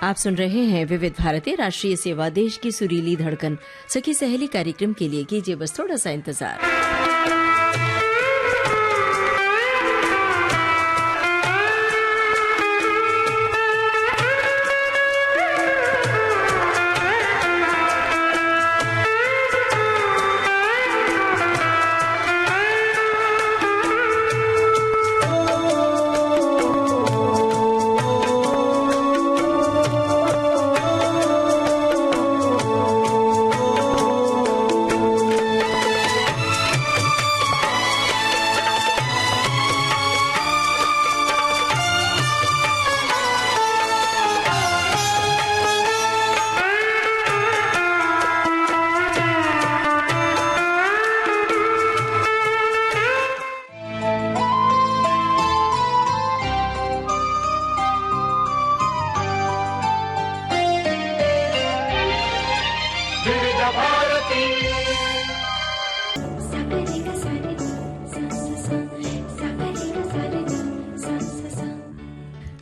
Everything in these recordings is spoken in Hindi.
आप सुन रहे हैं विविध भारती राष्ट्रीय सेवा, देश की सुरीली धड़कन। सखी सहेली कार्यक्रम के लिए कीजिए बस थोड़ा सा इंतजार।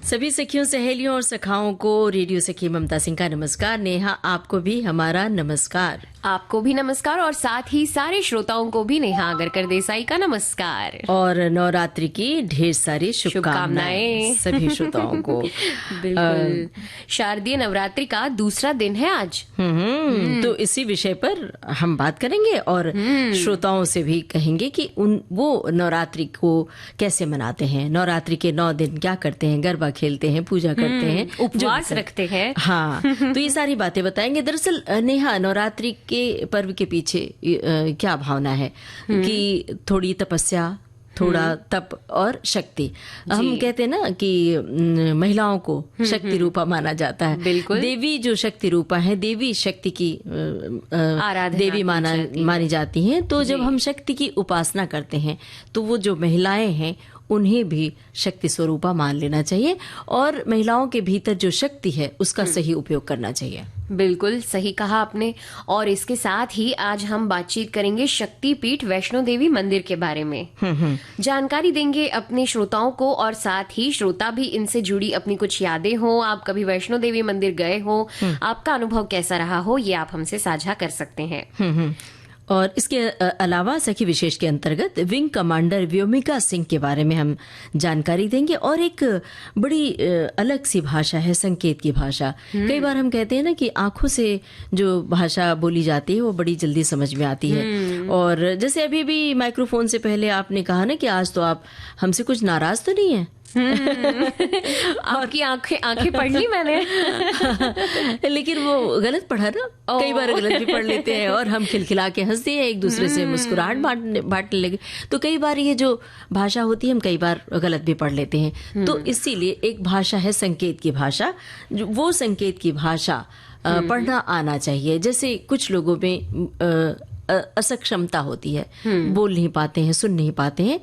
सभी सखियों, सहेलियों और सखाओं को रेडियो सखी ममता सिंह का नमस्कार। नेहा, आपको भी हमारा नमस्कार। आपको भी नमस्कार और साथ ही सारे श्रोताओं को भी नेहा अगरकर देसाई का नमस्कार और नवरात्रि की ढेर सारी शुभकामनाएं सभी श्रोताओं को। बिल्कुल, शारदीय नवरात्रि का दूसरा दिन है आज। तो इसी विषय पर हम बात करेंगे और श्रोताओं से भी कहेंगे कि वो नवरात्रि को कैसे मनाते हैं, नवरात्रि के 9 दिन क्या करते हैं, गरबा खेलते हैं, पूजा करते हैं, उपवास रखते हैं। हाँ, तो ये सारी बातें बताएंगे। दरअसल नेहा, नवरात्रि के पर्व के पीछे क्या भावना है कि थोड़ी तपस्या, थोड़ा तप और शक्ति। हम कहते हैं ना कि महिलाओं को शक्ति रूपा माना जाता है। बिल्कुल, देवी जो शक्ति रूपा है, देवी शक्ति की देवी मानी जाती हैं। तो जब हम शक्ति की उपासना करते हैं तो वो जो महिलाएं हैं उन्हें भी शक्ति स्वरूपा मान लेना चाहिए और महिलाओं के भीतर जो शक्ति है उसका सही उपयोग करना चाहिए। बिल्कुल सही कहा आपने। और इसके साथ ही आज हम बातचीत करेंगे शक्तिपीठ वैष्णो देवी मंदिर के बारे में। जानकारी देंगे अपने श्रोताओं को और साथ ही श्रोता भी इनसे जुड़ी अपनी कुछ यादें हो, आप कभी वैष्णो देवी मंदिर गए हो, आपका अनुभव कैसा रहा हो, ये आप हमसे साझा कर सकते हैं। और इसके अलावा सखी विशेष के अंतर्गत विंग कमांडर व्योमिका सिंह के बारे में हम जानकारी देंगे। और एक बड़ी अलग सी भाषा है, संकेत की भाषा। कई बार हम कहते हैं ना कि आंखों से जो भाषा बोली जाती है वो बड़ी जल्दी समझ में आती है। और जैसे अभी भी माइक्रोफोन से पहले आपने कहा ना कि आज तो आप हमसे कुछ नाराज तो नहीं है। आपकी आंखें पढ़ ली मैंने। लेकिन वो गलत पढ़ा ना, कई बार गलत भी पढ़ लेते हैं और हम खिलखिला के हंसते हैं, एक दूसरे से मुस्कुराहट बांटने लगे। तो कई बार ये जो भाषा होती है हम कई बार गलत भी पढ़ लेते हैं। तो इसीलिए एक भाषा है संकेत की भाषा। वो संकेत की भाषा पढ़ना आना चाहिए। जैसे कुछ लोगों में असक्षमता होती है, बोल नहीं पाते हैं, सुन नहीं पाते हैं,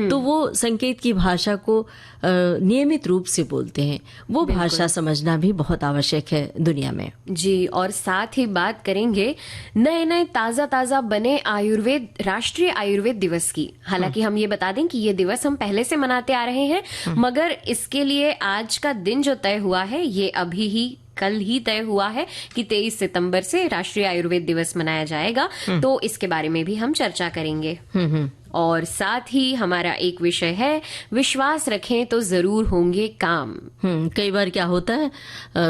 तो वो संकेत की भाषा को नियमित रूप से बोलते हैं। वो भाषा समझना भी बहुत आवश्यक है दुनिया में। जी, और साथ ही बात करेंगे नए ताजा बने राष्ट्रीय आयुर्वेद दिवस की। हालांकि हम ये बता दें कि ये दिवस हम पहले से मनाते आ रहे हैं, मगर इसके लिए आज का दिन जो तय हुआ है ये अभी ही कल ही तय हुआ है कि 23 सितंबर से राष्ट्रीय आयुर्वेद दिवस मनाया जाएगा। तो इसके बारे में भी हम चर्चा करेंगे। और साथ ही हमारा एक विषय है विश्वास रखें तो जरूर होंगे काम। कई बार क्या होता है,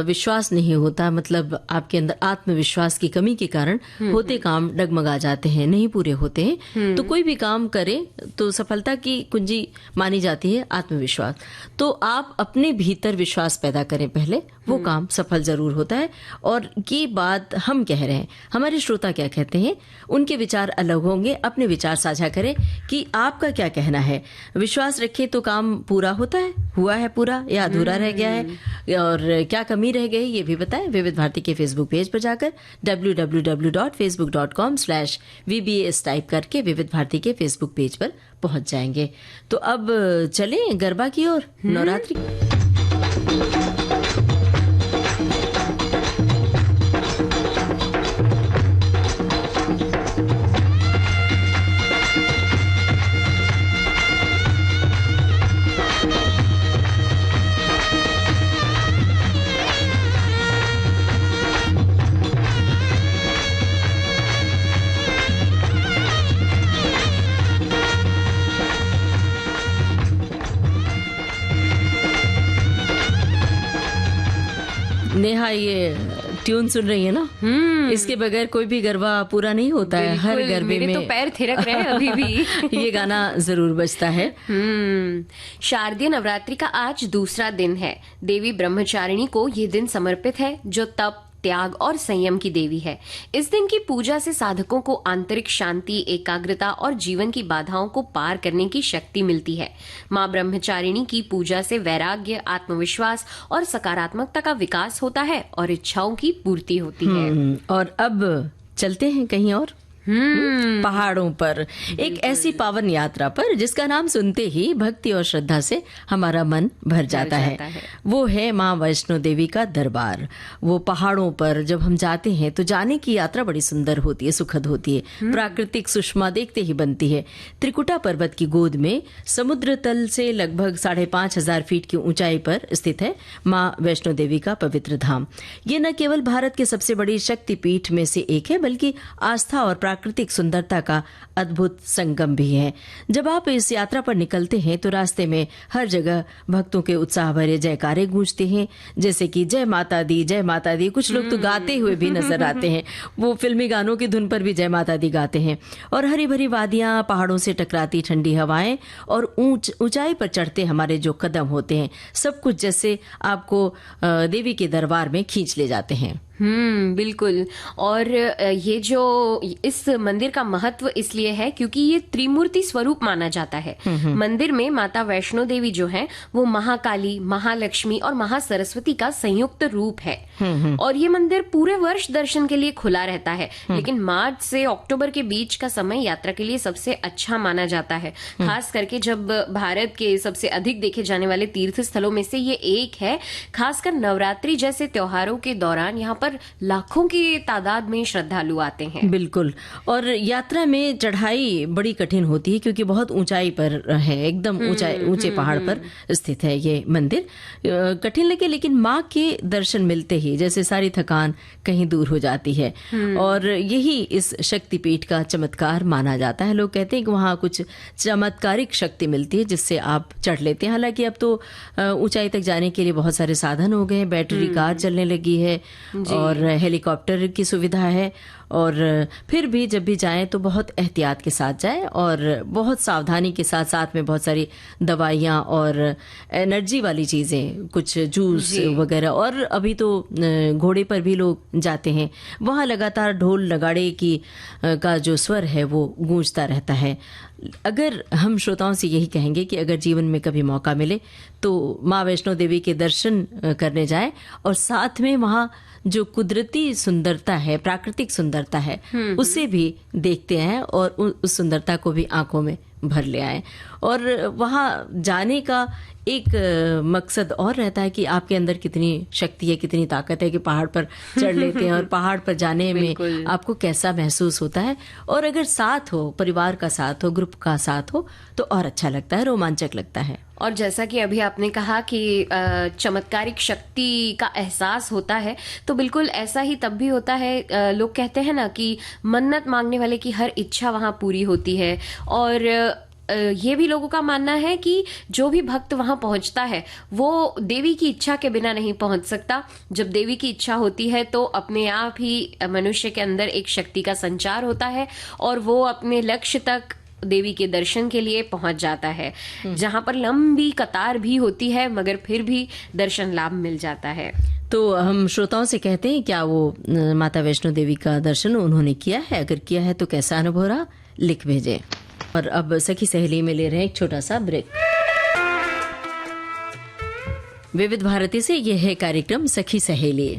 विश्वास नहीं होता, मतलब आपके अंदर आत्मविश्वास की कमी के कारण होते काम डगमगा जाते हैं, नहीं पूरे होते हैं। तो कोई भी काम करे तो सफलता की कुंजी मानी जाती है आत्मविश्वास। तो आप अपने भीतर विश्वास पैदा करें, पहले वो काम सफल जरूर होता है। और ये बात हम कह रहे हैं, हमारे श्रोता क्या कहते हैं, उनके विचार अलग होंगे। अपने विचार साझा करें कि आपका क्या कहना है। विश्वास रखें तो काम पूरा होता है, हुआ है पूरा या अधूरा रह गया है, और क्या कमी रह गई ये भी बताएं। विविध भारती के फेसबुक पेज पर जाकर www.facebook.com/VBS टाइप करके विविध भारती के फेसबुक पेज पर पहुंच जाएंगे। तो अब चलें गरबा की ओर, नवरात्रि। नेहा ये ट्यून सुन रही है ना, इसके बगैर कोई भी गरबा पूरा नहीं होता है। हर गरबे में मेरे तो पैर थिरक रहे हैं अभी भी। ये गाना जरूर बजता है। शारदीय नवरात्रि का आज दूसरा दिन है। देवी ब्रह्मचारिणी को ये दिन समर्पित है, जो तप, त्याग और संयम की देवी है। इस दिन की पूजा से साधकों को आंतरिक शांति, एकाग्रता और जीवन की बाधाओं को पार करने की शक्ति मिलती है। मां ब्रह्मचारिणी की पूजा से वैराग्य, आत्मविश्वास और सकारात्मकता का विकास होता है और इच्छाओं की पूर्ति होती है। और अब चलते हैं कहीं और, पहाड़ों पर, एक ऐसी पावन यात्रा पर जिसका नाम सुनते ही भक्ति और श्रद्धा से हमारा मन भर जाता है। वो है माँ वैष्णो देवी का दरबार। वो पहाड़ों पर जब हम जाते हैं तो जाने की यात्रा बड़ी सुंदर होती है, सुखद होती है, प्राकृतिक सुषमा देखते ही बनती है। त्रिकुटा पर्वत की गोद में समुद्र तल से लगभग 5,500 फीट की ऊंचाई पर स्थित है माँ वैष्णो देवी का पवित्र धाम। ये न केवल भारत के सबसे बड़ी शक्तिपीठ में से एक है, बल्कि आस्था और प्राकृतिक सुंदरता का अद्भुत संगम भी है। जब आप इस यात्रा पर निकलते हैं तो रास्ते में हर जगह भक्तों के उत्साह भरे जयकारे गूंजते हैं, जैसे कि जय माता दी, जय माता दी। कुछ लोग तो गाते हुए भी नजर आते हैं, वो फिल्मी गानों की धुन पर भी जय माता दी गाते हैं। और हरी भरी वादियां, पहाड़ों से टकराती ठंडी हवाएं और ऊंचाई पर चढ़ते हमारे जो कदम होते हैं, सब कुछ जैसे आपको देवी के दरबार में खींच ले जाते हैं। बिल्कुल। और ये जो इस मंदिर का महत्व इसलिए है क्योंकि ये त्रिमूर्ति स्वरूप माना जाता है। मंदिर में माता वैष्णो देवी जो है वो महाकाली, महालक्ष्मी और महासरस्वती का संयुक्त रूप है। और ये मंदिर पूरे वर्ष दर्शन के लिए खुला रहता है, लेकिन मार्च से अक्टूबर के बीच का समय यात्रा के लिए सबसे अच्छा माना जाता है। खास करके जब भारत के सबसे अधिक देखे जाने वाले तीर्थ स्थलों में से ये एक है। खासकर नवरात्रि जैसे त्योहारों के दौरान यहाँ पर लाखों की तादाद में श्रद्धालु आते हैं। बिल्कुल। और यात्रा में चढ़ाई बड़ी कठिन होती है क्योंकि बहुत ऊंचाई पर है, एकदम ऊंचे पहाड़ पर स्थित है ये मंदिर। कठिन लगे लेकिन माँ के दर्शन मिलते ही जैसे सारी थकान कहीं दूर हो जाती है। और यही इस शक्तिपीठ का चमत्कार माना जाता है। लोग कहते हैं कि वहाँ कुछ चमत्कारिक शक्ति मिलती है जिससे आप चढ़ लेते हैं। हालांकि अब तो ऊंचाई तक जाने के लिए बहुत सारे साधन हो गए हैं, बैटरी कार चलने लगी है और हेलीकॉप्टर की सुविधा है। और फिर भी जब भी जाएं तो बहुत एहतियात के साथ जाएं और बहुत सावधानी के साथ, साथ में बहुत सारी दवाइयाँ और एनर्जी वाली चीज़ें, कुछ जूस वगैरह। और अभी तो घोड़े पर भी लोग जाते हैं। वहाँ लगातार ढोल नगाड़े का जो स्वर है वो गूंजता रहता है। अगर हम श्रोताओं से यही कहेंगे कि अगर जीवन में कभी मौका मिले तो माँ वैष्णो देवी के दर्शन करने जाएं और साथ में वहाँ जो कुदरती सुंदरता है, प्राकृतिक सुंदरता है, उसे भी देखते हैं और उस सुंदरता को भी आंखों में भर ले आए। और वहाँ जाने का एक मकसद और रहता है कि आपके अंदर कितनी शक्ति है, कितनी ताकत है कि पहाड़ पर चढ़ लेते हैं और पहाड़ पर जाने में आपको कैसा महसूस होता है। और अगर साथ हो, परिवार का साथ हो, ग्रुप का साथ हो तो और अच्छा लगता है, रोमांचक लगता है। और जैसा कि अभी आपने कहा कि चमत्कारिक शक्ति का एहसास होता है, तो बिल्कुल ऐसा ही तब भी होता है। लोग कहते हैं ना कि मन्नत मांगने वाले की हर इच्छा वहां पूरी होती है। और ये भी लोगों का मानना है कि जो भी भक्त वहां पहुंचता है वो देवी की इच्छा के बिना नहीं पहुंच सकता। जब देवी की इच्छा होती है तो अपने आप ही मनुष्य के अंदर एक शक्ति का संचार होता है और वो अपने लक्ष्य तक देवी के दर्शन के लिए पहुंच जाता है, जहां पर लंबी कतार भी होती है मगर फिर भी दर्शन लाभ मिल जाता है। तो हम श्रोताओं से कहते हैं क्या वो माता वैष्णो देवी का दर्शन उन्होंने किया है? अगर किया है तो कैसा अनुभव रहा, लिख भेजें। और अब सखी सहेली में ले रहे हैं एक छोटा सा ब्रेक। विविध भारती से यह है कार्यक्रम सखी सहेली।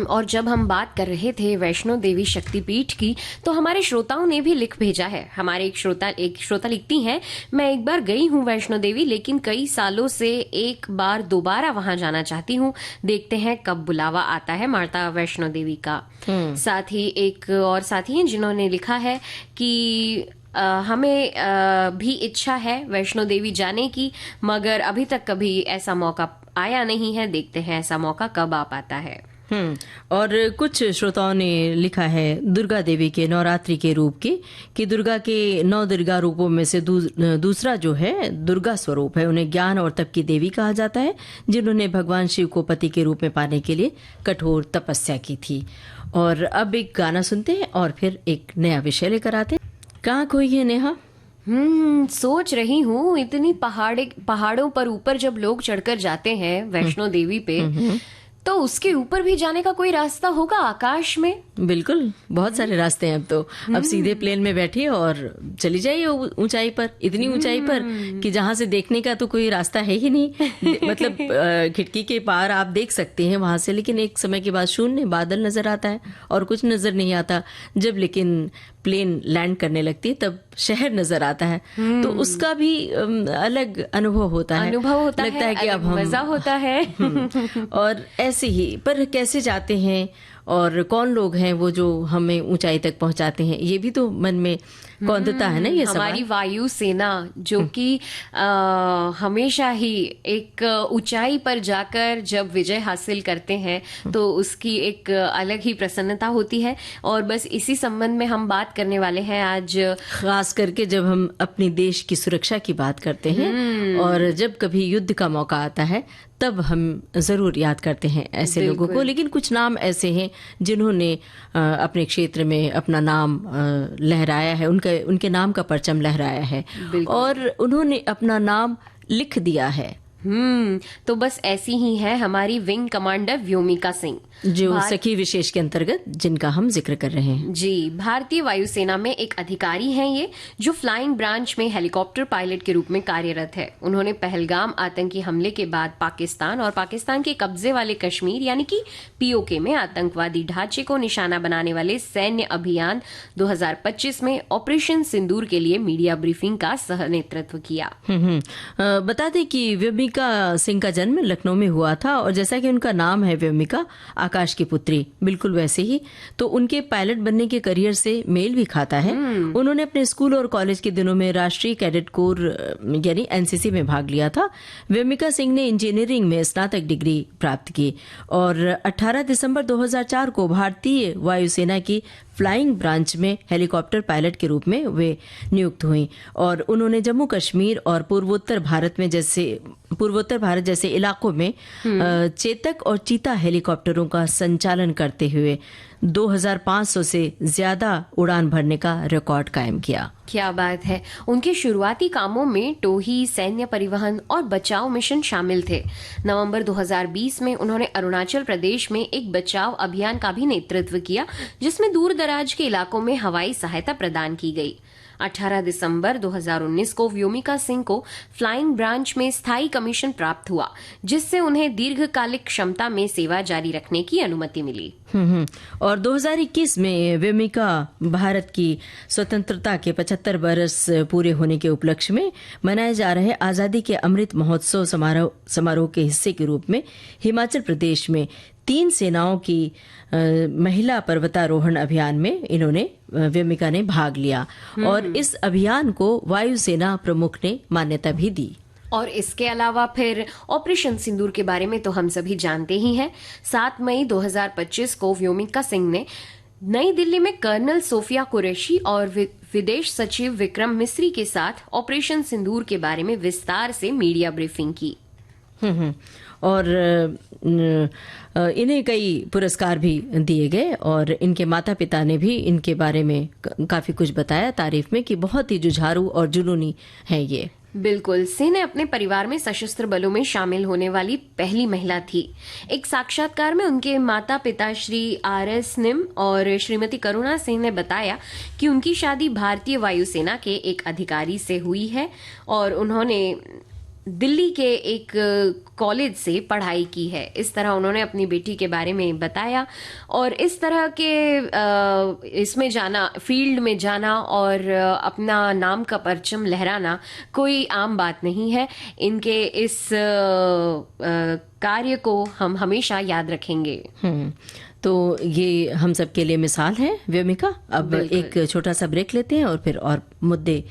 और जब हम बात कर रहे थे वैष्णो देवी शक्तिपीठ की, तो हमारे श्रोताओं ने भी लिख भेजा है। हमारे एक श्रोता लिखती हैं, मैं एक बार गई हूँ वैष्णो देवी, लेकिन कई सालों से एक बार दोबारा वहां जाना चाहती हूँ। देखते हैं कब बुलावा आता है माता वैष्णो देवी का। साथ ही एक और साथी हैं जिन्होंने लिखा है कि हमें भी इच्छा है वैष्णो देवी जाने की, मगर अभी तक कभी ऐसा मौका आया नहीं है। देखते हैं ऐसा मौका कब आ पाता है। और कुछ श्रोताओं ने लिखा है दुर्गा देवी के नवरात्रि के रूप की, कि दुर्गा के 9 दुर्गा रूपों में से दूसरा जो है दुर्गा स्वरूप है, उन्हें ज्ञान और तप की देवी कहा जाता है, जिन्होंने भगवान शिव को पति के रूप में पाने के लिए कठोर तपस्या की थी। और अब एक गाना सुनते हैं और फिर एक नया विषय लेकर आते हैं। कहाँ खोई है नेहा? सोच रही हूँ, इतनी पहाड़ों पर ऊपर जब लोग चढ़कर जाते हैं वैष्णो देवी पे, तो उसके ऊपर भी जाने का कोई रास्ता होगा आकाश में? बिल्कुल, बहुत सारे रास्ते हैं अब तो। अब सीधे प्लेन में बैठिए और चली जाइए ऊंचाई पर, इतनी ऊंचाई पर कि जहां से देखने का तो कोई रास्ता है ही नहीं। मतलब खिड़की के पार आप देख सकते हैं वहां से, लेकिन एक समय के बाद शून्य बादल नजर आता है और कुछ नजर नहीं आता। जब लेकिन प्लेन लैंड करने लगती है तब शहर नजर आता है, तो उसका भी अलग अनुभव होता है, लगता है कि अब मजा होता है। और ऐसे ही पर कैसे जाते हैं और कौन लोग हैं वो जो हमें ऊंचाई तक पहुंचाते हैं, ये भी तो मन में कौंधता है ना ये सवाल। हमारी वायु सेना जो कि हमेशा ही एक ऊंचाई पर जाकर जब विजय हासिल करते हैं तो उसकी एक अलग ही प्रसन्नता होती है। और बस इसी संबंध में हम बात करने वाले हैं आज, खास करके जब हम अपने देश की सुरक्षा की बात करते हैं और जब कभी युद्ध का मौका आता है तब हम जरूर याद करते हैं ऐसे लोगों को। लेकिन कुछ नाम ऐसे हैं जिन्होंने अपने क्षेत्र में अपना नाम लहराया है, उनके नाम का परचम लहराया है और उन्होंने अपना नाम लिख दिया है। तो बस ऐसी ही है हमारी विंग कमांडर व्योमिका सिंह, जो सखी विशेष के अंतर्गत जिनका हम जिक्र कर रहे हैं। जी, भारतीय वायुसेना में एक अधिकारी हैं ये, जो फ्लाइंग ब्रांच में हेलीकॉप्टर पायलट के रूप में कार्यरत है। उन्होंने पहलगाम आतंकी हमले के बाद पाकिस्तान और पाकिस्तान के कब्जे वाले कश्मीर यानी कि पीओके में आतंकवादी ढांचे को निशाना बनाने वाले सैन्य अभियान 2025 में ऑपरेशन सिंदूर के लिए मीडिया ब्रीफिंग का सह नेतृत्व किया। बता दें कि व्योमिका सिंह का जन्म लखनऊ में हुआ था और जैसा कि उनका नाम है व्योमिका, आकाश की पुत्री, बिल्कुल वैसे ही तो उनके पायलट बनने के करियर से मेल भी खाता है। उन्होंने अपने स्कूल और कॉलेज के दिनों में राष्ट्रीय कैडेट कोर यानी एनसीसी में भाग लिया था। व्योमिका सिंह ने इंजीनियरिंग में स्नातक डिग्री प्राप्त की और 18 दिसंबर 2004 को भारतीय वायुसेना की फ्लाइंग ब्रांच में हेलीकॉप्टर पायलट के रूप में वे नियुक्त हुई और उन्होंने जम्मू कश्मीर और पूर्वोत्तर भारत जैसे इलाकों में चेतक और चीता हेलीकॉप्टरों का संचालन करते हुए 2500 से ज्यादा उड़ान भरने का रिकॉर्ड कायम किया। क्या बात है। उनके शुरुआती कामों में टोही, सैन्य परिवहन और बचाव मिशन शामिल थे। नवंबर 2020 में उन्होंने अरुणाचल प्रदेश में एक बचाव अभियान का भी नेतृत्व किया, जिसमें दूर दराज के इलाकों में हवाई सहायता प्रदान की गई। 18 दिसंबर 2019 को व्योमिका सिंह को फ्लाइंग ब्रांच में स्थायी कमीशन प्राप्त हुआ, जिससे उन्हें दीर्घकालिक क्षमता में सेवा जारी रखने की अनुमति मिली। और 2021 में व्योमिका भारत की स्वतंत्रता के 75 बरस पूरे होने के उपलक्ष्य में मनाए जा रहे आजादी के अमृत महोत्सव समारोह के हिस्से के रूप में हिमाचल प्रदेश में 3 सेनाओं की महिला पर्वतारोहण अभियान में व्योमिका ने भाग लिया और इस अभियान को वायुसेना प्रमुख ने मान्यता भी दी। और इसके अलावा फिर ऑपरेशन सिंदूर के बारे में तो हम सभी जानते ही हैं। 7 मई 2025 को व्योमिका सिंह ने नई दिल्ली में कर्नल सोफिया कुरैशी और विदेश सचिव विक्रम मिस्री के साथ ऑपरेशन सिंदूर के बारे में विस्तार से मीडिया ब्रीफिंग की। और इन्हें कई पुरस्कार भी दिए गए और इनके माता पिता ने भी इनके बारे में काफी कुछ बताया तारीफ में कि बहुत ही जुझारू और जुनूनी है ये। बिल्कुल, सिंह ने अपने परिवार में सशस्त्र बलों में शामिल होने वाली पहली महिला थी। एक साक्षात्कार में उनके माता पिता श्री RS निम और श्रीमती करुणा सिंह ने बताया कि उनकी शादी भारतीय वायुसेना के एक अधिकारी से हुई है और उन्होंने दिल्ली के एक कॉलेज से पढ़ाई की है। इस तरह उन्होंने अपनी बेटी के बारे में बताया और इस तरह के इसमें जाना, फील्ड में जाना और अपना नाम का परचम लहराना कोई आम बात नहीं है। इनके इस कार्य को हम हमेशा याद रखेंगे। तो ये हम सब के लिए मिसाल है व्योमिका। अब एक छोटा सा ब्रेक लेते हैं और फिर और मुद्दे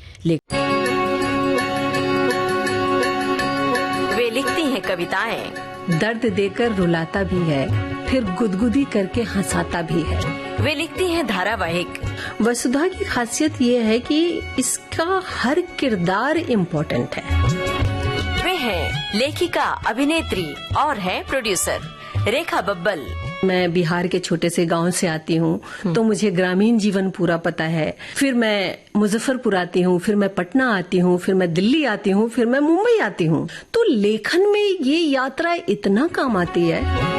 वे लिखती हैं कविताएं, दर्द देकर रुलाता भी है, फिर गुदगुदी करके हंसाता भी है। वे लिखती हैं धारावाहिक। वसुधा की खासियत ये है कि इसका हर किरदार इम्पोर्टेंट है। वे हैं लेखिका, अभिनेत्री और हैं प्रोड्यूसर रेखा बब्बल। मैं बिहार के छोटे से गांव से आती हूँ, तो मुझे ग्रामीण जीवन पूरा पता है। फिर मैं मुजफ्फरपुर आती हूँ, फिर मैं पटना आती हूँ, फिर मैं दिल्ली आती हूँ, फिर मैं मुंबई आती हूँ। तो लेखन में ये यात्रा इतना काम आती है।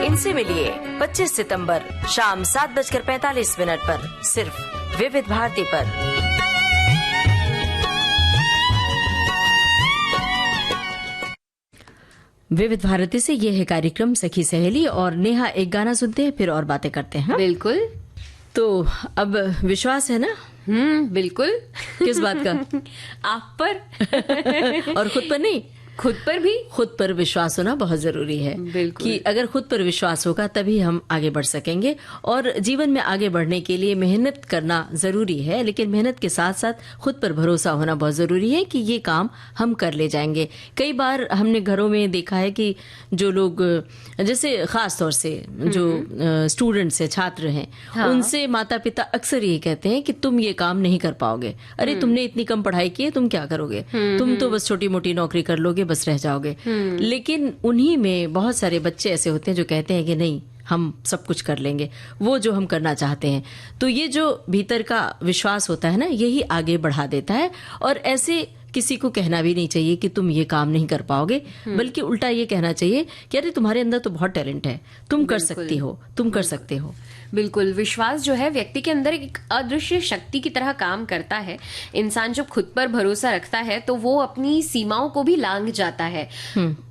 इनसे मिलिए 25 सितंबर शाम 7:45 पर, सिर्फ विविध भारती पर। विविध भारती से ये है कार्यक्रम सखी सहेली, और नेहा एक गाना सुनते हैं फिर और बातें करते हैं। बिल्कुल। तो अब विश्वास है ना? बिल्कुल। किस बात का? आप पर। और खुद पर नहीं, खुद पर भी। खुद पर विश्वास होना बहुत जरूरी है। बिल्कुल। कि अगर खुद पर विश्वास होगा तभी हम आगे बढ़ सकेंगे, और जीवन में आगे बढ़ने के लिए मेहनत करना जरूरी है, लेकिन मेहनत के साथ साथ खुद पर भरोसा होना बहुत जरूरी है कि ये काम हम कर ले जाएंगे। कई बार हमने घरों में देखा है कि जो लोग, जैसे खास तौर से जो स्टूडेंट्स है, छात्र हैं, हाँ। उनसे माता पिता अक्सर यही कहते हैं कि तुम ये काम नहीं कर पाओगे। अरे तुमने इतनी कम पढ़ाई की है, तुम क्या करोगे? तुम तो बस छोटी मोटी नौकरी कर लोगे, बस रह जाओगे। लेकिन उन्हीं में बहुत सारे बच्चे ऐसे होते हैं जो कहते हैं कि नहीं, हम सब कुछ कर लेंगे, वो जो हम करना चाहते हैं। तो ये जो भीतर का विश्वास होता है ना, यही आगे बढ़ा देता है। और ऐसे किसी को कहना भी नहीं चाहिए कि तुम ये काम नहीं कर पाओगे, बल्कि उल्टा ये कहना चाहिए कि अरे तुम्हारे अंदर तो बहुत टैलेंट है, तुम कर सकती हो, तुम कर सकते हो। बिल्कुल। विश्वास जो है व्यक्ति के अंदर एक अदृश्य शक्ति की तरह काम करता है। इंसान जब खुद पर भरोसा रखता है तो वो अपनी सीमाओं को भी लांघ जाता है।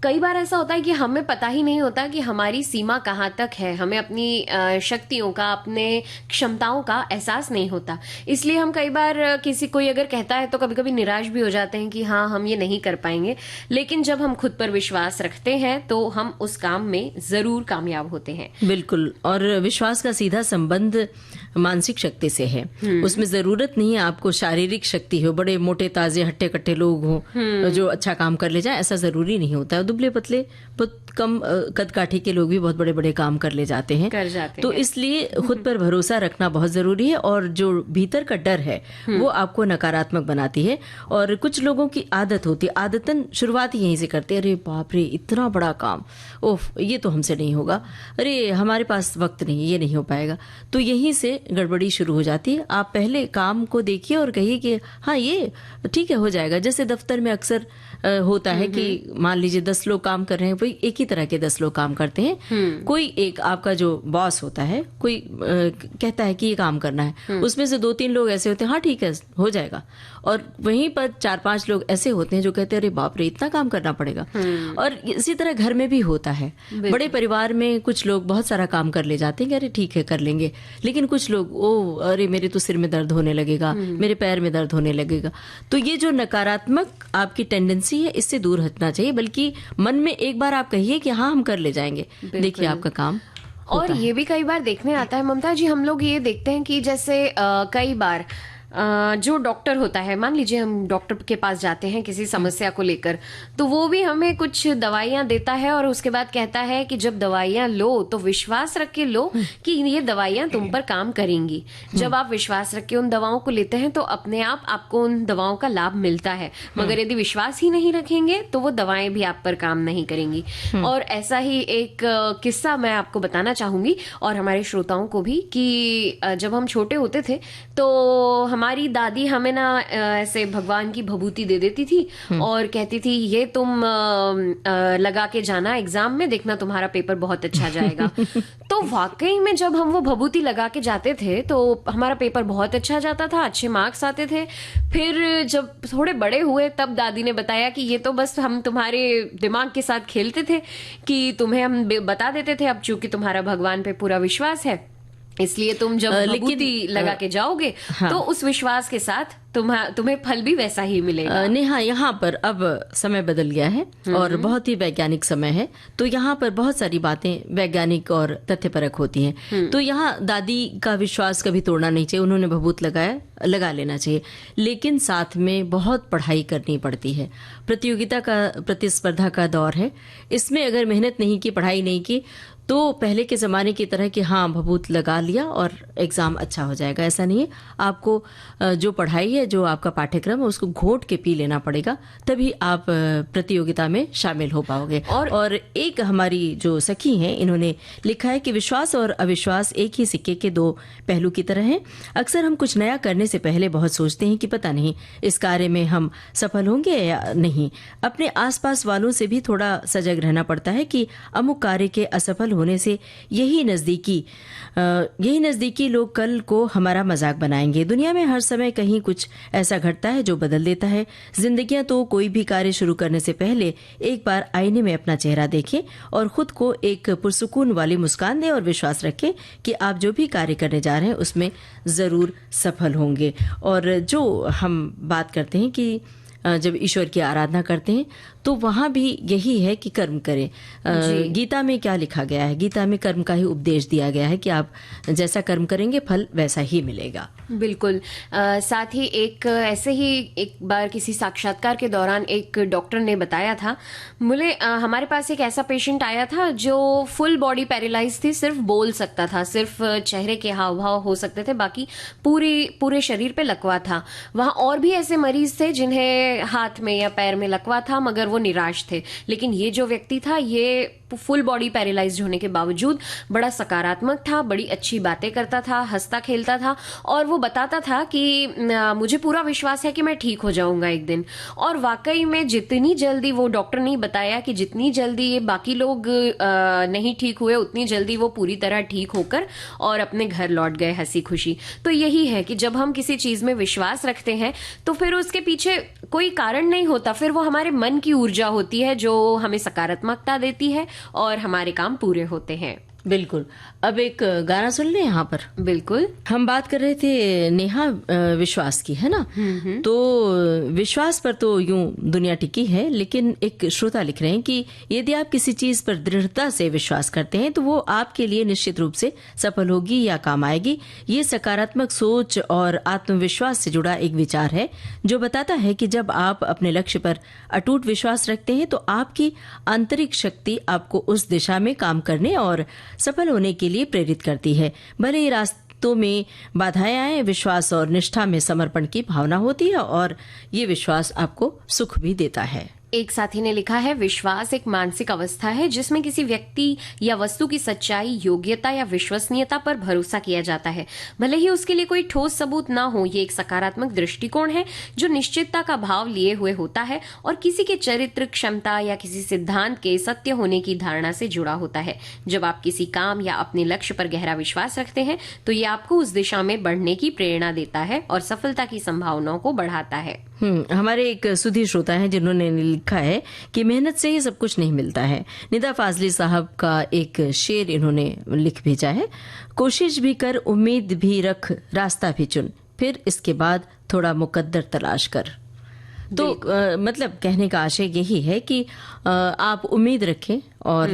कई बार ऐसा होता है कि हमें पता ही नहीं होता कि हमारी सीमा कहाँ तक है। हमें अपनी शक्तियों का, अपने क्षमताओं का एहसास नहीं होता। इसलिए हम कई बार कोई अगर कहता है तो कभी कभी निराश भी हो जाते हैं कि हाँ, हम ये नहीं कर पाएंगे। लेकिन जब हम खुद पर विश्वास रखते हैं तो हम उस काम में जरूर कामयाब होते हैं। बिल्कुल। और विश्वास का सीधा संबंध मानसिक शक्ति से है। उसमें जरूरत नहीं है आपको शारीरिक शक्ति हो, बड़े मोटे ताजे हट्टे कट्टे लोग हों जो अच्छा काम कर ले जाए, ऐसा जरूरी नहीं होता है। दुबले पतले बहुत कम कद काठी के लोग भी बहुत बड़े बड़े काम कर ले जाते हैं। तो इसलिए खुद पर भरोसा रखना बहुत जरूरी है। और जो भीतर का डर है वो आपको नकारात्मक बनाती है। और कुछ लोगों की आदत होती है, आदतन शुरुआत ही यहीं से करते हैं, अरे बाप रे इतना बड़ा काम, ओफ ये तो हमसे नहीं होगा, अरे हमारे पास वक्त नहीं, ये नहीं हो पाएगा। तो यहीं से गड़बड़ी शुरू हो जाती है। आप पहले काम को देखिए और कहिए कि हाँ ये ठीक है, हो जाएगा। जैसे दफ्तर में अक्सर होता है कि मान लीजिए 10 लोग काम कर रहे हैं, वही एक ही तरह के 10 लोग काम करते हैं। कोई एक आपका जो बॉस होता है, कोई कहता है कि ये काम करना है, उसमें से 2-3 लोग ऐसे होते हैं हाँ ठीक है हो जाएगा, और वहीं पर 4-5 लोग ऐसे होते हैं जो कहते हैं अरे बाप रे इतना काम करना पड़ेगा। और इसी तरह घर में भी होता है। बड़े परिवार में कुछ लोग बहुत सारा काम कर ले जाते हैं कि अरे ठीक है कर लेंगे, लेकिन कुछ लोग अरे मेरे तो सिर में दर्द होने लगेगा, मेरे पैर में दर्द होने लगेगा। तो ये जो नकारात्मक आपकी टेंडेंसी है, इससे दूर हटना चाहिए। बल्कि मन में एक बार आप कहिए कि हाँ हम कर ले जाएंगे, देखिए आपका काम। और ये भी कई बार देखने आता है ममता जी, हम लोग ये देखते हैं कि जैसे कई बार जो डॉक्टर होता है, मान लीजिए हम डॉक्टर के पास जाते हैं किसी समस्या को लेकर, तो वो भी हमें कुछ दवाइयां देता है और उसके बाद कहता है कि जब दवाइयां लो तो विश्वास रख के लो कि ये दवाइयां तुम पर काम करेंगी। जब आप विश्वास रख के उन दवाओं को लेते हैं तो अपने आप आपको उन दवाओं का लाभ मिलता है। मगर यदि विश्वास ही नहीं रखेंगे तो वो दवाएं भी आप पर काम नहीं करेंगी। और ऐसा ही एक किस्सा मैं आपको बताना चाहूंगी और हमारे श्रोताओं को भी, कि जब हम छोटे होते थे तो हमारी दादी हमें ना ऐसे भगवान की भभूति दे देती थी और कहती थी ये तुम लगा के जाना एग्जाम में, देखना तुम्हारा पेपर बहुत अच्छा जाएगा। तो वाकई में जब हम वो भभूति लगा के जाते थे तो हमारा पेपर बहुत अच्छा जाता था, अच्छे मार्क्स आते थे। फिर जब थोड़े बड़े हुए तब दादी ने बताया कि ये तो बस हम तुम्हारे दिमाग के साथ खेलते थे, कि तुम्हें हम बता देते थे, अब चूंकि तुम्हारा भगवान पे पूरा विश्वास है इसलिए तुम जब भभूति लगा के जाओगे तो उस विश्वास के साथ तुम्हें फल भी वैसा ही मिलेगा। नेहा, यहाँ पर अब समय बदल गया है और बहुत ही वैज्ञानिक समय है, तो यहाँ पर बहुत सारी बातें वैज्ञानिक और तथ्यपरक होती हैं। तो यहाँ दादी का विश्वास कभी तोड़ना नहीं चाहिए, उन्होंने भभूत लगा लेना चाहिए, लेकिन साथ में बहुत पढ़ाई करनी पड़ती है। प्रतिस्पर्धा का दौर है, इसमें अगर मेहनत नहीं की, पढ़ाई नहीं की, तो पहले के ज़माने की तरह कि हाँ भभूत लगा लिया और एग्ज़ाम अच्छा हो जाएगा, ऐसा नहीं है। आपको जो पढ़ाई है, जो आपका पाठ्यक्रम है, उसको घोट के पी लेना पड़ेगा, तभी आप प्रतियोगिता में शामिल हो पाओगे। और एक हमारी जो सखी हैं, इन्होंने लिखा है कि विश्वास और अविश्वास एक ही सिक्के के दो पहलू की तरह हैं। अक्सर हम कुछ नया करने से पहले बहुत सोचते हैं कि पता नहीं इस कार्य में हम सफल होंगे या नहीं। अपने आसपास वालों से भी थोड़ा सजग रहना पड़ता है कि अमुक कार्य के असफल होने से यही नजदीकी लोग कल को हमारा मजाक बनाएंगे। दुनिया में हर समय कहीं कुछ ऐसा घटता है जो बदल देता है जिंदगियां। तो कोई भी कार्य शुरू करने से पहले एक बार आईने में अपना चेहरा देखें और खुद को एक पुरसुकून वाली मुस्कान दें और विश्वास रखें कि आप जो भी कार्य करने जा रहे हैं उसमें जरूर सफल होंगे। और जो हम बात करते हैं कि जब ईश्वर की आराधना करते हैं तो वहां भी यही है कि कर्म करें। गीता में क्या लिखा गया है? गीता में कर्म का ही उपदेश दिया गया है कि आप जैसा कर्म करेंगे फल वैसा ही मिलेगा। बिल्कुल। साथ ही ऐसे ही एक बार किसी साक्षात्कार के दौरान एक डॉक्टर ने बताया था, बोले हमारे पास एक ऐसा पेशेंट आया था जो फुल बॉडी पैरालाइज थी, सिर्फ बोल सकता था, सिर्फ चेहरे के हाव भाव हो सकते थे, बाकी पूरे शरीर पे लकवा था। वहां और भी ऐसे मरीज थे जिन्हें हाथ में या पैर में लकवा था, मगर वो निराश थे। लेकिन ये जो व्यक्ति था, ये फुल बॉडी पैरालाइज्ड होने के बावजूद बड़ा सकारात्मक था, बड़ी अच्छी बातें करता था, हंसता खेलता था, और वो बताता था कि मुझे पूरा विश्वास है कि मैं ठीक हो जाऊंगा एक दिन। और वाकई में जितनी जल्दी, वो डॉक्टर ने बताया कि जितनी जल्दी ये बाकी लोग नहीं ठीक हुए, उतनी जल्दी वो पूरी तरह ठीक होकर और अपने घर लौट गए हंसी खुशी। तो यही है कि जब हम किसी चीज में विश्वास रखते हैं तो फिर उसके पीछे कोई कारण नहीं होता, फिर वो हमारे मन की ऊर्जा होती है जो हमें सकारात्मकता देती है और हमारे काम पूरे होते हैं। बिल्कुल। अब एक गाना सुन ले यहाँ पर। बिल्कुल। हम बात कर रहे थे नेहा विश्वास की, है ना? तो विश्वास पर तो यूं दुनिया टिकी है, लेकिन एक श्रोता लिख रहे हैं कि यदि आप किसी चीज पर दृढ़ता से विश्वास करते हैं तो वो आपके लिए निश्चित रूप से सफल होगी या काम आएगी। ये सकारात्मक सोच और आत्मविश्वास से जुड़ा एक विचार है जो बताता है कि जब आप अपने लक्ष्य पर अटूट विश्वास रखते हैं तो आपकी आंतरिक शक्ति आपको उस दिशा में काम करने और सफल होने के लिए प्रेरित करती है। भले ही रास्तों में बाधाएं आए, विश्वास और निष्ठा में समर्पण की भावना होती है और ये विश्वास आपको सुख भी देता है। एक साथी ने लिखा है, विश्वास एक मानसिक अवस्था है जिसमें किसी व्यक्ति या वस्तु की सच्चाई, योग्यता या विश्वसनीयता पर भरोसा किया जाता है, भले ही उसके लिए कोई ठोस सबूत ना हो। ये एक सकारात्मक दृष्टिकोण है जो निश्चितता का भाव लिए हुए होता है और किसी के चरित्र, क्षमता या किसी सिद्धांत के सत्य होने की धारणा से जुड़ा होता है। जब आप किसी काम या अपने लक्ष्य पर गहरा विश्वास रखते हैं तो ये आपको उस दिशा में बढ़ने की प्रेरणा देता है और सफलता की संभावनाओं को बढ़ाता है। हमारे एक सुधी श्रोता है जिन्होंने लिखा है कि मेहनत से ही सब कुछ नहीं मिलता है। निदा फाजली साहब का एक शेर इन्होंने लिख भेजा है, कोशिश भी कर, उम्मीद भी रख, रास्ता भी चुन, फिर इसके बाद थोड़ा मुकद्दर तलाश कर। तो मतलब कहने का आशय यही है कि आप उम्मीद रखें और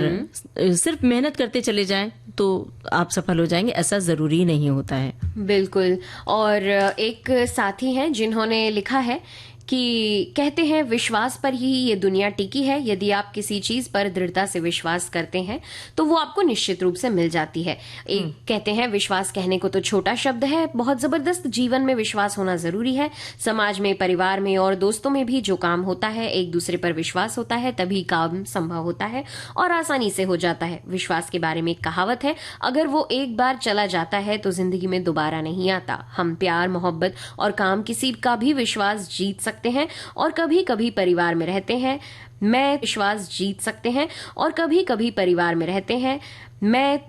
सिर्फ मेहनत करते चले जाएं तो आप सफल हो जाएंगे, ऐसा जरूरी नहीं होता है। बिल्कुल। और एक साथी हैं जिन्होंने लिखा है कि कहते हैं, विश्वास पर ही ये दुनिया टिकी है। यदि आप किसी चीज पर दृढ़ता से विश्वास करते हैं तो वो आपको निश्चित रूप से मिल जाती है। एक कहते हैं, विश्वास कहने को तो छोटा शब्द है, बहुत जबरदस्त जीवन में विश्वास होना जरूरी है। समाज में, परिवार में और दोस्तों में भी जो काम होता है, एक दूसरे पर विश्वास होता है तभी काम संभव होता है और आसानी से हो जाता है। विश्वास के बारे में एक कहावत है, अगर वो एक बार चला जाता है तो जिंदगी में दोबारा नहीं आता। हम प्यार, मोहब्बत और काम, किसी का भी विश्वास जीत सकते हैं और कभी कभी परिवार में रहते हैं। मैं विश्वास जीत सकते हैं और कभी कभी परिवार में रहते हैं।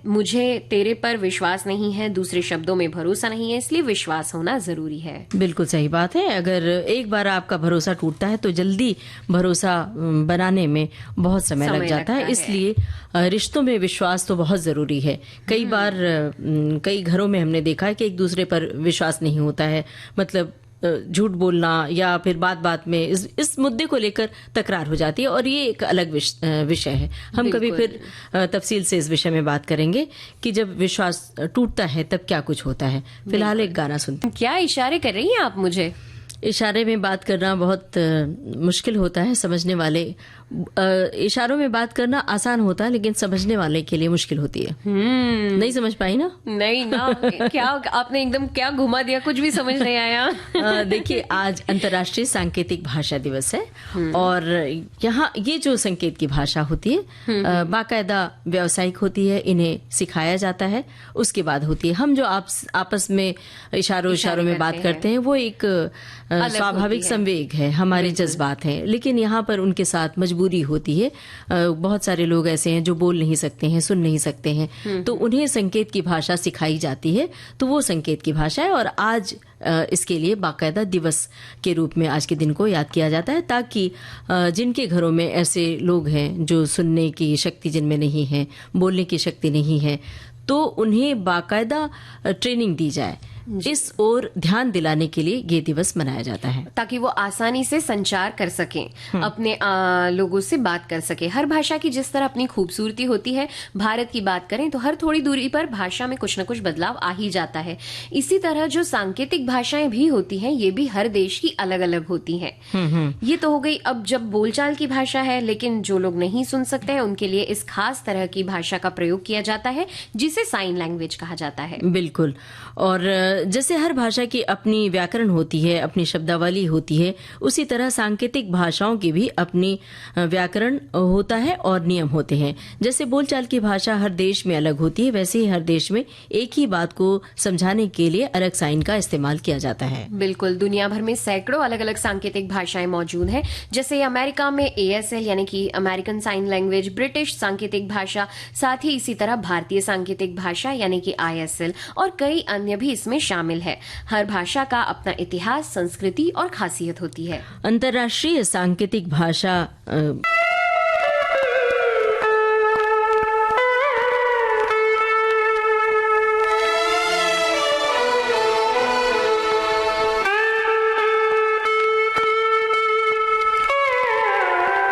मुझे तेरे पर विश्वास नहीं है, दूसरे शब्दों में भरोसा नहीं है, इसलिए विश्वास होना जरूरी है। बिल्कुल सही बात है। अगर एक बार आपका भरोसा टूटता है तो जल्दी भरोसा बनाने में बहुत समय लग जाता है। इसलिए रिश्तों में विश्वास तो बहुत जरूरी है। कई बार कई घरों में हमने देखा है कि एक दूसरे पर विश्वास नहीं होता है, मतलब झूठ बोलना या फिर बात बात में इस मुद्दे को लेकर तकरार हो जाती है, और ये एक अलग विषय है। हम कभी फिर तफसील से इस विषय में बात करेंगे कि जब विश्वास टूटता है तब क्या कुछ होता है। फिलहाल एक गाना सुनते हैं। क्या इशारे कर रही हैं आप मुझे? इशारे में बात करना बहुत मुश्किल होता है समझने वाले। इशारों में बात करना आसान होता है, लेकिन समझने वाले के लिए मुश्किल होती है। नहीं समझ पाई ना? नहीं ना। क्या आपने एकदम क्या घुमा दिया, कुछ भी समझ नहीं आया। देखिए, आज अंतर्राष्ट्रीय सांकेतिक भाषा दिवस है, और यहाँ ये जो संकेत की भाषा होती है बाकायदा व्यावसायिक होती है, इन्हें सिखाया जाता है, उसके बाद होती है। हम जो आपस में इशारों में बात करते हैं वो एक स्वाभाविक संवेग है, हमारे जज्बात हैं, लेकिन यहाँ पर उनके साथ मजबूरी होती है। बहुत सारे लोग ऐसे हैं जो बोल नहीं सकते हैं, सुन नहीं सकते हैं, तो उन्हें संकेत की भाषा सिखाई जाती है, तो वो संकेत की भाषा है। और आज इसके लिए बाकायदा दिवस के रूप में आज के दिन को याद किया जाता है, ताकि जिनके घरों में ऐसे लोग हैं जो सुनने की शक्ति जिनमें नहीं है, बोलने की शक्ति नहीं है, तो उन्हें बाकायदा ट्रेनिंग दी जाए। इस ओर ध्यान दिलाने के लिए ये दिवस मनाया जाता है, ताकि वो आसानी से संचार कर सकें, अपने लोगों से बात कर सके। हर भाषा की जिस तरह अपनी खूबसूरती होती है, भारत की बात करें तो हर थोड़ी दूरी पर भाषा में कुछ न कुछ बदलाव आ ही जाता है। इसी तरह जो सांकेतिक भाषाएं भी होती हैं, ये भी हर देश की अलग अलग होती हैं। ये तो हो गई अब जब बोलचाल की भाषा है, लेकिन जो लोग नहीं सुन सकते हैं उनके लिए इस खास तरह की भाषा का प्रयोग किया जाता है, जिसे साइन लैंग्वेज कहा जाता है। बिल्कुल। और जैसे हर भाषा की अपनी व्याकरण होती है, अपनी शब्दावली होती है, उसी तरह सांकेतिक भाषाओं की भी अपनी व्याकरण होता है और नियम होते हैं। जैसे बोलचाल की भाषा हर देश में अलग होती है, वैसे ही हर देश में एक ही बात को समझाने के लिए अलग साइन का इस्तेमाल किया जाता है। बिल्कुल, दुनिया भर में सैकड़ों अलग अलग सांकेतिक भाषाएं मौजूद हैं। जैसे अमेरिका में ASL यानी कि अमेरिकन साइन लैंग्वेज, ब्रिटिश सांकेतिक भाषा, साथ ही इसी तरह भारतीय सांकेतिक भाषा यानी कि ISL, और कई अन्य भी इसमें शामिल है। हर भाषा का अपना इतिहास, संस्कृति और खासियत होती है। अंतर्राष्ट्रीय सांकेतिक भाषा